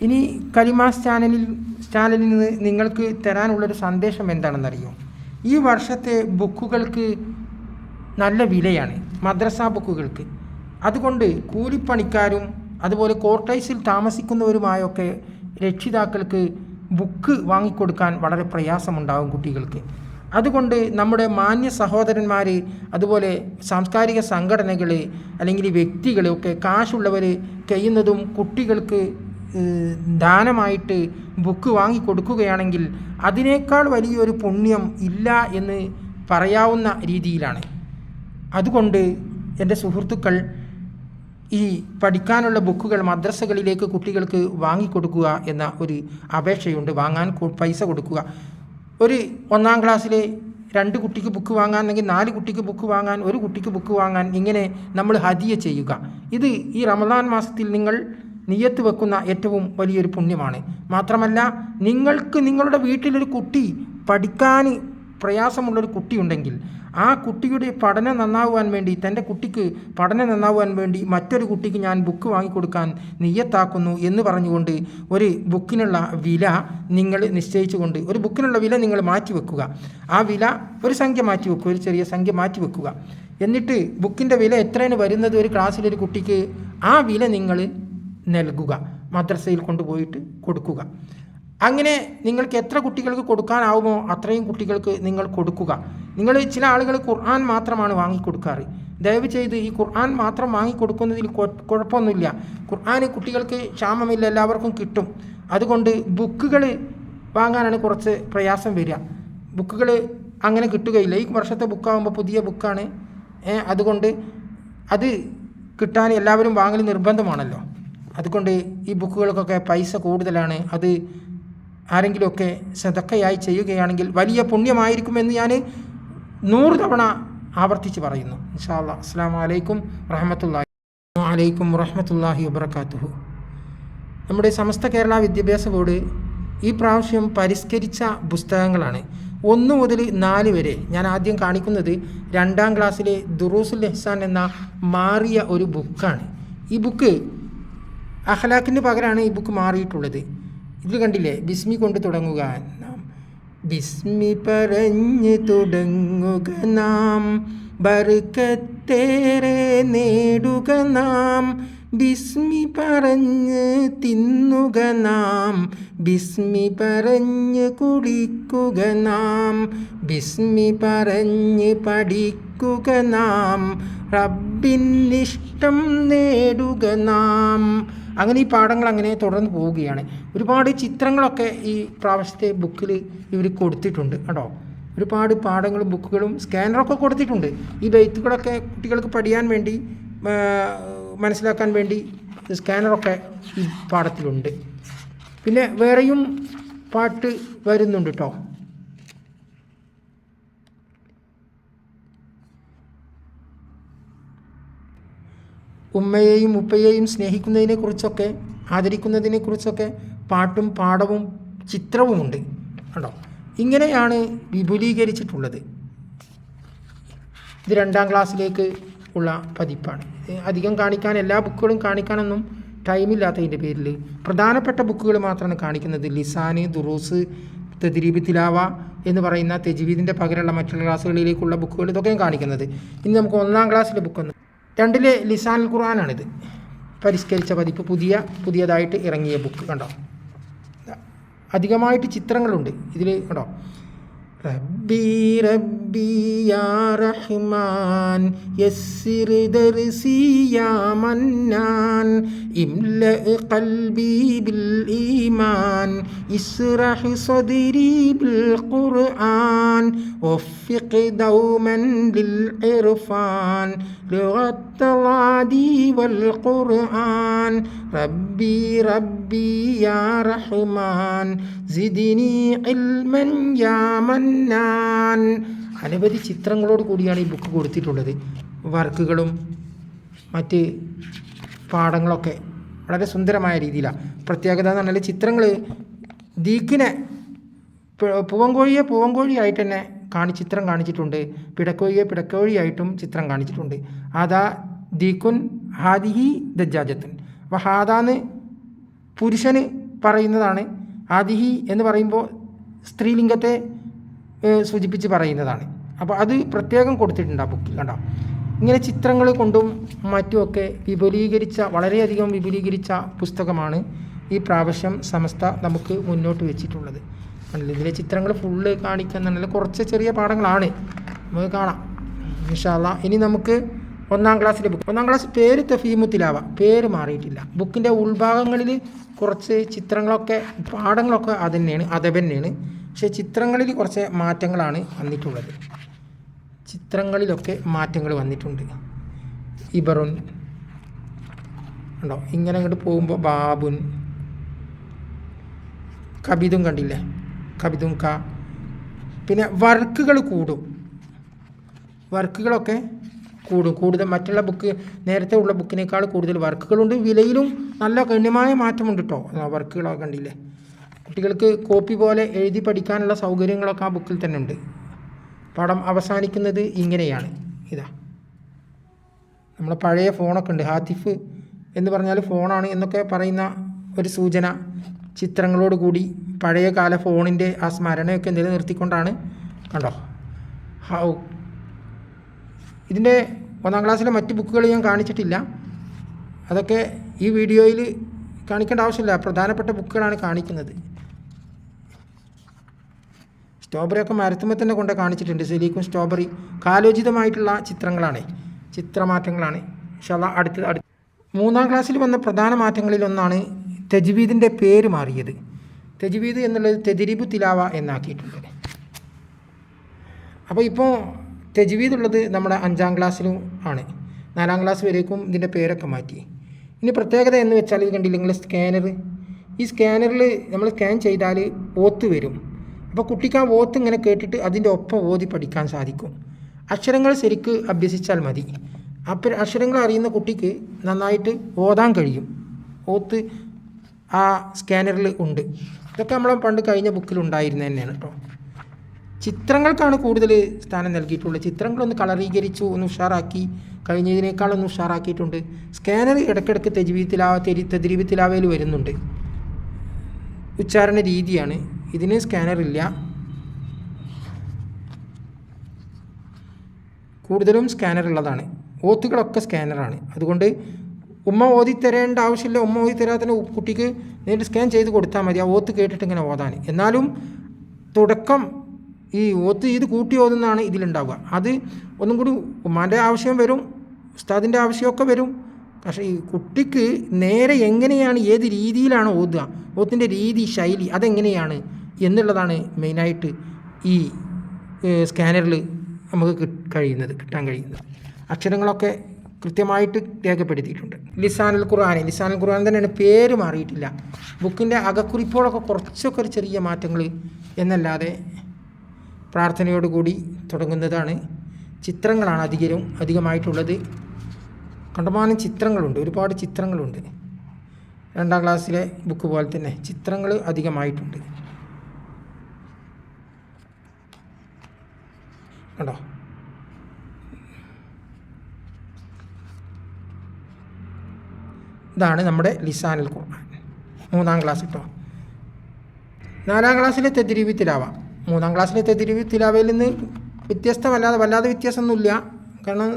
ഇനി കലിമാസ് ചാനലിൽ നിന്ന് നിങ്ങൾക്ക് തരാനുള്ളൊരു സന്ദേശം എന്താണെന്നറിയോ? ഈ വർഷത്തെ ബുക്കുകൾക്ക് നല്ല വിലയാണ്, മദ്രസ ബുക്കുകൾക്ക്. അതുകൊണ്ട് കൂലിപ്പണിക്കാരും അതുപോലെ ക്വാർട്ടേഴ്സിൽ താമസിക്കുന്നവരുമായൊക്കെ രക്ഷിതാക്കൾക്ക് ബുക്ക് വാങ്ങിക്കൊടുക്കാൻ വളരെ പ്രയാസമുണ്ടാകും കുട്ടികൾക്ക്. അതുകൊണ്ട് നമ്മുടെ മാന്യ സഹോദരന്മാർ, അതുപോലെ സാംസ്കാരിക സംഘടനകൾ അല്ലെങ്കിൽ വ്യക്തികളൊക്കെ കാശുള്ളവർ കഴിയുന്നതും കുട്ടികൾക്ക് ദാനമായിട്ട് ബുക്ക് വാങ്ങിക്കൊടുക്കുകയാണെങ്കിൽ അതിനേക്കാൾ വലിയൊരു പുണ്യം ഇല്ല എന്ന് പറയാവുന്ന രീതിയിലാണ്. അതുകൊണ്ട് എൻ്റെ സുഹൃത്തുക്കൾ, ഈ പഠിക്കാനുള്ള ബുക്കുകൾ മദ്രസകളിലേക്ക് കുട്ടികൾക്ക് വാങ്ങിക്കൊടുക്കുക എന്ന ഒരു അപേക്ഷയുണ്ട്. വാങ്ങാൻ പൈസ കൊടുക്കുക. ഒരു 1-ാം ക്ലാസ്സിലെ 2 കുട്ടിക്ക് ബുക്ക് വാങ്ങാൻ, അല്ലെങ്കിൽ 4 കുട്ടിക്ക് ബുക്ക് വാങ്ങാൻ, 1 കുട്ടിക്ക് ബുക്ക് വാങ്ങാൻ, ഇങ്ങനെ നമ്മൾ ഹദിയ ചെയ്യുക. ഇത് ഈ റമദാൻ മാസത്തിൽ നിങ്ങൾ നിയ്യത്ത് വെക്കുന്ന ഏറ്റവും വലിയൊരു പുണ്യമാണ്. മാത്രമല്ല, നിങ്ങൾക്ക് നിങ്ങളുടെ വീട്ടിലൊരു കുട്ടി പഠിക്കാൻ പ്രയാസമുള്ളൊരു കുട്ടിയുണ്ടെങ്കിൽ ആ കുട്ടിയുടെ പഠനം നന്നാവാൻ വേണ്ടി, തൻ്റെ കുട്ടിക്ക് പഠനം നന്നാവാൻ വേണ്ടി മറ്റൊരു കുട്ടിക്ക് ഞാൻ ബുക്ക് വാങ്ങിക്കൊടുക്കാൻ നിയ്യത്താക്കുന്നു എന്ന് പറഞ്ഞുകൊണ്ട് ഒരു ബുക്കിനുള്ള വില നിങ്ങൾ നിശ്ചയിച്ചുകൊണ്ട് ഒരു ബുക്കിനുള്ള വില നിങ്ങൾ മാറ്റിവെക്കുക. ആ വില ഒരു സംഖ്യ മാറ്റിവെക്കുക, ഒരു ചെറിയ സംഖ്യ മാറ്റിവെക്കുക. എന്നിട്ട് ബുക്കിൻ്റെ വില എത്രയാണ് വരുന്നത് ഒരു ക്ലാസ്സിലൊരു കുട്ടിക്ക്, ആ വില നിങ്ങൾ നൽകുക, മദ്രസയിൽ കൊണ്ടുപോയിട്ട് കൊടുക്കുക. അങ്ങനെ നിങ്ങൾക്ക് എത്ര കുട്ടികൾക്ക് കൊടുക്കാനാവുമോ അത്രയും കുട്ടികൾക്ക് നിങ്ങൾ കൊടുക്കുക. നിങ്ങൾ ചില ആളുകൾ ഖുർആൻ മാത്രമാണ് വാങ്ങിക്കൊടുക്കാറ്. ദയവ് ചെയ്ത് ഈ ഖുർആൻ മാത്രം വാങ്ങിക്കൊടുക്കുന്നതിൽ കുഴപ്പമൊന്നുമില്ല. ഖുർആൻ കുട്ടികൾക്ക് ക്ഷാമമില്ല, എല്ലാവർക്കും കിട്ടും. അതുകൊണ്ട് ബുക്കുകൾ വാങ്ങാനാണ് കുറച്ച് പ്രയാസം വരിക. ബുക്കുകൾ അങ്ങനെ കിട്ടുകയില്ല. ഈ വർഷത്തെ ബുക്കാകുമ്പോൾ പുതിയ ബുക്കാണ്, അതുകൊണ്ട് അത് കിട്ടാൻ എല്ലാവരും വാങ്ങൽ നിർബന്ധമാണല്ലോ. അതുകൊണ്ട് ഈ ബുക്കുകൾക്കൊക്കെ പൈസ കൂടുതലാണ്. അത് ആരെങ്കിലുമൊക്കെ സദഖയായി ചെയ്യുകയാണെങ്കിൽ വലിയ പുണ്യമായിരിക്കുമെന്ന് ഞാൻ 100 തവണ ആവർത്തിച്ച് പറയുന്നു. ഇൻഷാ അല്ലാഹ്. അസ്സലാമു അലൈക്കും വറഹ്മത്തുള്ളാഹി വബറകാതുഹു. നമ്മുടെ സമസ്ത കേരള വിദ്യാഭ്യാസ ബോർഡ് ഈ പ്രാവശ്യം പരിഷ്കരിച്ച പുസ്തകങ്ങളാണ് 1 മുതൽ 4 വരെ. ഞാൻ ആദ്യം കാണിക്കുന്നത് 2-ാം ക്ലാസ്സിലെ ദുറൂസുൽ ഇഹ്സാൻ എന്ന മാറിയ ഒരു ബുക്കാണ്. ഈ ബുക്ക് അഖ്ലാഖിന് പകരമാണ് ഈ ബുക്ക് മാറിയിട്ടുള്ളത്. ഇതിൽ കണ്ടില്ലേ, ബിസ്മി കൊണ്ട് തുടങ്ങുക നാം, ബിസ്മി പറഞ്ഞ് തുടങ്ങുക നാം, ബർക്കത്തേറെ നേടുക നാം, ബിസ്മി പറഞ്ഞ് തിന്നുക നാം, ബിസ്മി പറഞ്ഞ് കുടിക്കുക നാം, ബിസ്മി പറഞ്ഞ് പഠിക്കുക നാം, റബ്ബിനിഷ്ടം നേടുക നാം. അങ്ങനെ ഈ പാഠങ്ങൾ അങ്ങനെ തുടർന്ന് പോവുകയാണ്. ഒരുപാട് ചിത്രങ്ങളൊക്കെ ഈ പ്രാവശ്യത്തെ ബുക്കിൽ ഇവർ കൊടുത്തിട്ടുണ്ട് കേട്ടോ. ഒരുപാട് പാഠങ്ങളും ബുക്കുകളും സ്കാനറൊക്കെ കൊടുത്തിട്ടുണ്ട്. ഈ ബെയ്ത്തുകളൊക്കെ കുട്ടികൾക്ക് പഠിക്കാൻ വേണ്ടി, മനസ്സിലാക്കാൻ വേണ്ടി സ്കാനറൊക്കെ ഈ പാഠത്തിലുണ്ട്. പിന്നെ വേറെയും പാട്ട് വരുന്നുണ്ട് കേട്ടോ. ഉമ്മയെയും ഉപ്പയെയും സ്നേഹിക്കുന്നതിനെക്കുറിച്ചൊക്കെ, ആദരിക്കുന്നതിനെക്കുറിച്ചൊക്കെ പാട്ടും പാഠവും ചിത്രവുമുണ്ട് കേട്ടോ. ഇങ്ങനെയാണ് വിപുലീകരിച്ചിട്ടുള്ളത്. ഇത് 2-ാം ക്ലാസ്സിലേക്ക് ഉള്ള പതിപ്പാണ്. അധികം കാണിക്കാൻ, എല്ലാ ബുക്കുകളും കാണിക്കാനൊന്നും ടൈമില്ലാത്തതിൻ്റെ പേരിൽ പ്രധാനപ്പെട്ട ബുക്കുകൾ മാത്രമാണ് കാണിക്കുന്നത്. ലിസാന്, ദുറൂസ്, തദ്രീബ് തിലാവ എന്ന് പറയുന്ന തജ്വീദിൻ്റെ പകരമുള്ള മറ്റുള്ള ക്ലാസ്സുകളിലേക്കുള്ള ബുക്കുകൾ ഇതൊക്കെയും കാണിക്കുന്നത്. ഇനി നമുക്ക് 1-ാം ക്ലാസ്സിലെ ബുക്കൊന്ന്, 2-ലെ ലിസാനുൽ ഖുർആനാണിത്, പരിഷ്കരിച്ച പതിപ്പ്, പുതിയതായിട്ട് ഇറങ്ങിയ ബുക്ക് കണ്ടോ. അധികമായിട്ട് ചിത്രങ്ങളുണ്ട് ഇതിൽ കണ്ടോ. റബ്ബി റബ്ബി യാ റഹ്മാൻ യസ്സിർ ദർസി യാ മന്നാൻ ഇംല ഖൽബി ബിൽ ഈമാൻ ഇസ്റഹ് സദ്രി ബിൽ ഖുർആൻ വഫിഖ് ദൗമൻ ലിൽ ഇർഫാൻ ലുഗത്തുൽ ആദി വൽ ഖുർആൻ റബ്ബി റബ്ബി യാ റഹ്മാൻ സിദ്നി ഇൽമൻ യാ മന്നാൻ. അനവധി ചിത്രങ്ങളോട് കൂടിയാണ് ഈ ബുക്ക് കൊടുത്തിട്ടുള്ളത്. വർക്കുകളും മറ്റ് പാഠങ്ങളൊക്കെ വളരെ സുന്ദരമായ രീതിയിലാണ്. പ്രത്യേകത എന്ന് പറഞ്ഞാൽ ചിത്രങ്ങൾ ദീക്കിനെ, പൂവൻകോഴിയെ പൂവൻകോഴിയായിട്ട് തന്നെ ചിത്രം കാണിച്ചിട്ടുണ്ട്, പിടക്കോഴിയെ പിടക്കോഴിയായിട്ടും ചിത്രം കാണിച്ചിട്ടുണ്ട്. അതാ ദീക്കുൻ ഹാദിഹി ദജ്ജാജത്തുൻ. അപ്പോൾ ഹാദാന്ന് പുരുഷന് പറയുന്നതാണ്. ആദിഹി എന്ന് പറയുമ്പോൾ സ്ത്രീലിംഗത്തെ സൂചിപ്പിച്ച് പറയുന്നതാണ്. അപ്പോൾ അത് പ്രത്യേകം കൊടുത്തിട്ടുണ്ട് ആ ബുക്കിൽ. കണ്ടോ, ഇങ്ങനെ ചിത്രങ്ങൾ കൊണ്ടും മറ്റുമൊക്കെ വളരെയധികം വിപുലീകരിച്ച പുസ്തകമാണ് ഈ പ്രാവശ്യം സമസ്ത നമുക്ക് മുന്നോട്ട് വെച്ചിട്ടുള്ളത്. ഇതിലെ ചിത്രങ്ങൾ ഫുള്ള് കാണിക്കുന്നുണ്ടല്ലോ, കുറച്ച് ചെറിയ പാഠങ്ങളാണ്, നമുക്ക് കാണാം ഇൻഷാ അല്ലാ. ഇനി നമുക്ക് 1-ാം ക്ലാസ്സിലെ ബുക്ക്. 1-ാം ക്ലാസ് പേര് തഫീമു തിലാവ, പേര് മാറിയിട്ടില്ല. ബുക്കിൻ്റെ ഉൾഭാഗങ്ങളിൽ കുറച്ച് ചിത്രങ്ങളൊക്കെ പാഠങ്ങളൊക്കെ അതന്നെയാണ്, അതന്നെയാണ്. പക്ഷേ ചിത്രങ്ങളിൽ കുറച്ച് മാറ്റങ്ങളാണ് വന്നിട്ടുള്ളത്. ചിത്രങ്ങളിലൊക്കെ മാറ്റങ്ങൾ വന്നിട്ടുണ്ട്. ഇബറുൻ ഉണ്ടോ, ഇങ്ങനെ അങ്ങോട്ട് പോകുമ്പോൾ ബാബുൻ, കബിതും കണ്ടില്ലേ, കബിതും ക. പിന്നെ വർക്കുകൾ കൂടും, വർക്കുകളൊക്കെ കൂടുതൽ മറ്റുള്ള ബുക്ക് നേരത്തെ ഉള്ള ബുക്കിനേക്കാൾ കൂടുതൽ വർക്കുകളുണ്ട്. വിലയിലും നല്ല ഗണ്യമായ മാറ്റമുണ്ട് കേട്ടോ. വർക്കുകളൊക്കെ കണ്ടില്ലേ. കുട്ടികൾക്ക് കോപ്പി പോലെ എഴുതി പഠിക്കാനുള്ള സൗകര്യങ്ങളൊക്കെ ആ ബുക്കിൽ തന്നെ ഉണ്ട്. പാഠം അവസാനിക്കുന്നത് ഇങ്ങനെയാണ്. ഇതാ നമ്മളെ പഴയ ഫോണൊക്കെ ഉണ്ട്, ഹാത്തിഫ് എന്ന് പറഞ്ഞാൽ ഫോണാണ് എന്നൊക്കെ പറയുന്ന ഒരു സൂചന ചിത്രങ്ങളോട് കൂടി പഴയ കാല ഫോണിൻ്റെ ആ സ്മരണയൊക്കെ നിലനിർത്തിക്കൊണ്ടാണ്. കണ്ടോ, ഇതിൻ്റെ 1-ാം ക്ലാസ്സിലെ മറ്റ് ബുക്കുകൾ ഞാൻ കാണിച്ചിട്ടില്ല. അതൊക്കെ ഈ വീഡിയോയിൽ കാണിക്കേണ്ട ആവശ്യമില്ല, പ്രധാനപ്പെട്ട ബുക്കുകളാണ് കാണിക്കുന്നത്. സ്ട്രോബെറിയൊക്കെ മരത്തുമ്പോൾ തന്നെ കൊണ്ട് കാണിച്ചിട്ടുണ്ട്. സെലീക്കും സ്ട്രോബെറി കാലോചിതമായിട്ടുള്ള ചിത്രമാറ്റങ്ങളാണ്. ഇൻഷാല്ലാ അടുത്ത 3-ാം ക്ലാസ്സിൽ വന്ന പ്രധാന മാറ്റങ്ങളിലൊന്നാണ് തജ്വീദിൻ്റെ പേര് മാറിയത്. തജ്വീദ് എന്നുള്ളത് തെദ്രീബു തിലാവ എന്നാക്കിയിട്ടുണ്ട്. അപ്പോൾ ഇപ്പോൾ തജ്വീദ് ഉള്ളത് നമ്മുടെ 5-ാം ക്ലാസ്സിലും ആണ്. 4-ാം ക്ലാസ് വരേക്കും ഇതിൻ്റെ പേരൊക്കെ മാറ്റി. ഇനി പ്രത്യേകത എന്ന് വെച്ചാൽ ഇത് കണ്ടില്ല നിങ്ങൾ, സ്കാനർ. ഈ സ്കാനറിൽ നമ്മൾ സ്കാൻ ചെയ്താൽ ഓത്ത് വരും. അപ്പോൾ കുട്ടിക്ക് ആ ഓത്ത് ഇങ്ങനെ കേട്ടിട്ട് അതിൻ്റെ ഒപ്പം ഓതി പഠിക്കാൻ സാധിക്കും. അക്ഷരങ്ങൾ ശരിക്ക് അഭ്യസിച്ചാൽ മതി. അപ്പോൾ അക്ഷരങ്ങൾ അറിയുന്ന കുട്ടിക്ക് നന്നായിട്ട് ഓതാൻ കഴിയും. ഓത്ത് ആ സ്കാനറിൽ ഉണ്ട്. ഇതൊക്കെ നമ്മൾ പണ്ട് കഴിഞ്ഞ ബുക്കിലുണ്ടായിരുന്നത് തന്നെയാണ് കേട്ടോ. ചിത്രങ്ങൾക്കാണ് കൂടുതൽ സ്ഥാനം നൽകിയിട്ടുള്ളത്. ചിത്രങ്ങളൊന്ന് കളറീകരിച്ചു, ഒന്ന് ഉഷാറാക്കി, കഴിഞ്ഞതിനേക്കാളൊന്ന് ഉഷാറാക്കിയിട്ടുണ്ട്. സ്കാനർ ഇടയ്ക്കിടയ്ക്ക് തദ്രീബ് തിലാവയിൽ വരുന്നുണ്ട്. ഉച്ചാരണ രീതിയാണ്, ഇതിന് സ്കാനറില്ല. കൂടുതലും സ്കാനർ ഉള്ളതാണ്. ഓത്തുകളൊക്കെ സ്കാനറാണ്. അതുകൊണ്ട് ഉമ്മ ഓതി തരേണ്ട ആവശ്യമില്ല. ഉമ്മ ഓതി തരാതെ കുട്ടിക്ക് നേരിട്ട് സ്കാൻ ചെയ്ത് കൊടുത്താൽ മതി, ആ ഓത്ത് കേട്ടിട്ട് ഇങ്ങനെ ഓതാൻ. എന്നാലും തുടക്കം ഈ ഓത്ത് ഇത് കൂട്ടി ഓതുന്നതാണ് ഇതിലുണ്ടാവുക. അത് ഒന്നും കൂടി ഉമ്മാൻ്റെ ആവശ്യം വരും, ഉസ്താദിൻ്റെ ആവശ്യമൊക്കെ വരും. പക്ഷേ ഈ കുട്ടിക്ക് നേരെ എങ്ങനെയാണ്, ഏത് രീതിയിലാണ് ഓതുക, ഓത്തിൻ്റെ രീതി, ശൈലി അതെങ്ങനെയാണ് എന്നുള്ളതാണ് മെയിനായിട്ട് ഈ സ്കാനറിൽ നമുക്ക് കിട്ടാൻ കഴിയുന്നത്. അക്ഷരങ്ങളൊക്കെ കൃത്യമായിട്ട് രേഖപ്പെടുത്തിയിട്ടുണ്ട്. ലിസാനുൽ ഖുർആൻ തന്നെയാണ്, പേര് മാറിയിട്ടില്ല. ബുക്കിൻ്റെ അകക്കുറിപ്പുകളൊക്കെ കുറച്ചൊക്കെ ഒരു ചെറിയ മാറ്റങ്ങൾ എന്നല്ലാതെ പ്രാർത്ഥനയോടുകൂടി തുടങ്ങുന്നതാണ്. ചിത്രങ്ങളാണ് അധികമായിട്ടുള്ളത്. കണ്ടമാനം ചിത്രങ്ങളുണ്ട്, ഒരുപാട് ചിത്രങ്ങളുണ്ട്. 2-ാം ക്ലാസ്സിലെ ബുക്ക് പോലെ തന്നെ ചിത്രങ്ങൾ അധികമായിട്ടുണ്ട്. കണ്ടോ, ഇതാണ് നമ്മുടെ ലിസാനുൽ ഖുർആൻ 3-ാം ക്ലാസ് കേട്ടോ. 4-ാം ക്ലാസ്സിലെ തദ്രീബ് തിലാവ. 3-ാം ക്ലാസ്സിലെ തദ്രീബ് തിലാവയിൽ നിന്ന് വല്ലാതെ വ്യത്യാസമൊന്നുമില്ല. കാരണം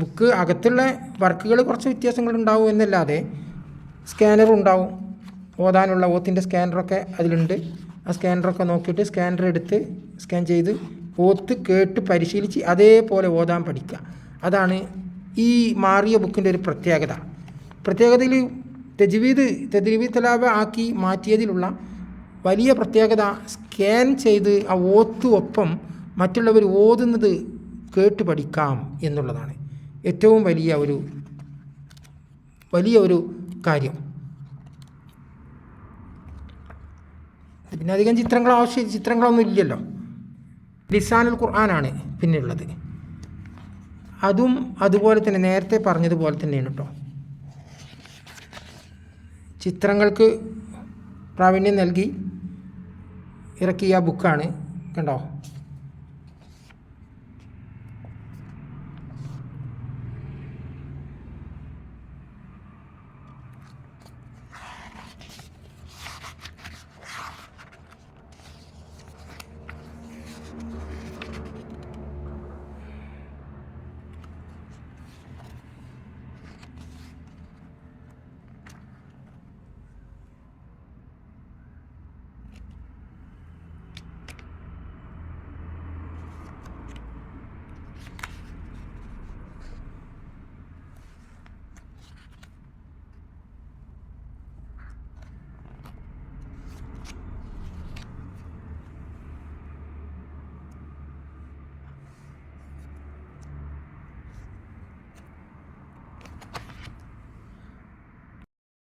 ബുക്ക് അകത്തുള്ള വർക്കുകൾ കുറച്ച് വ്യത്യാസങ്ങളുണ്ടാവും എന്നല്ലാതെ സ്കാനറും ഉണ്ടാവും. ഓതാനുള്ള ഓത്തിൻ്റെ സ്കാനറൊക്കെ അതിലുണ്ട്. ആ സ്കാനറൊക്കെ നോക്കിയിട്ട് സ്കാനർ എടുത്ത് സ്കാൻ ചെയ്ത് ഓത്ത് കേട്ട് പരിശീലിച്ച് അതേപോലെ ഓതാൻ പഠിക്കുക. അതാണ് ഈ മാറിയ ബുക്കിൻ്റെ ഒരു പ്രത്യേകതയിൽ തദ്രീബ് തിലാവ ആക്കി മാറ്റിയതിലുള്ള വലിയ പ്രത്യേകത സ്കാൻ ചെയ്ത് ആ ഓത്ത് ഒപ്പം മറ്റുള്ളവർ ഓതുന്നത് കേട്ട് പഠിക്കാം എന്നുള്ളതാണ് ഏറ്റവും വലിയ ഒരു കാര്യം. പിന്നെ അധികം ചിത്രങ്ങളൊന്നും ഇല്ലല്ലോ. ലിസാനുൽ ഖുർആനാണ് പിന്നെയുള്ളത്. അതും അതുപോലെ തന്നെ നേരത്തെ പറഞ്ഞതുപോലെ തന്നെയാണ് കേട്ടോ. ചിത്രങ്ങൾക്ക് പ്രാവീണ്യം നൽകി ഇറക്കിയ ബുക്കാണ്. കണ്ടോ,